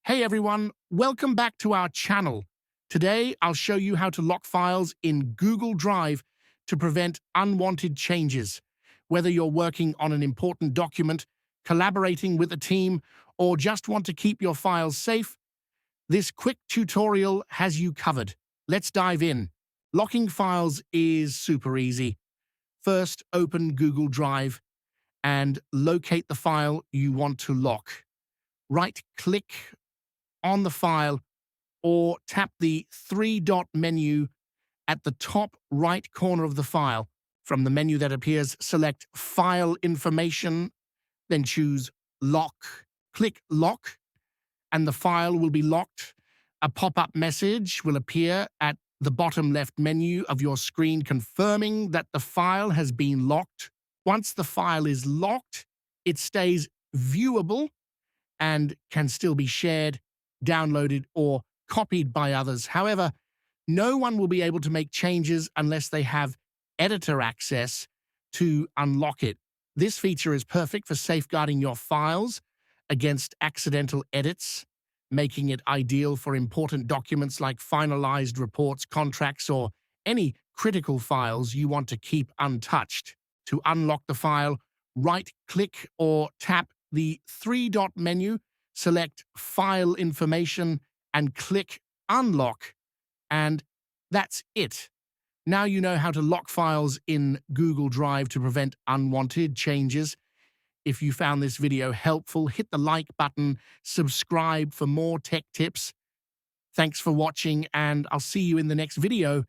Hey everyone, welcome back to our channel. Today, I'll show you how to lock files in Google Drive to prevent unwanted changes. Whether you're working on an important document, collaborating with a team, or just want to keep your files safe, this quick tutorial has you covered. Let's dive in. Locking files is super easy. First, open Google Drive and locate the file you want to lock. Right-click on the file or tap the three-dot menu at the top right corner of the file. From the menu that appears, select File Information, then choose Lock. Click Lock, and the file will be locked. A pop-up message will appear at the bottom left menu of your screen confirming that the file has been locked. Once the file is locked, it stays viewable and can still be shared, downloaded, or copied by others. However, no one will be able to make changes unless they have editor access to unlock it. This feature is perfect for safeguarding your files against accidental edits, making it ideal for important documents like finalized reports, contracts, or any critical files you want to keep untouched. To unlock the file, right-click or tap the three-dot menu, select File Information, and click Unlock. And that's it. Now you know how to lock files in Google Drive to prevent unwanted changes. If you found this video helpful, hit the like button, subscribe for more tech tips. Thanks for watching, and I'll see you in the next video.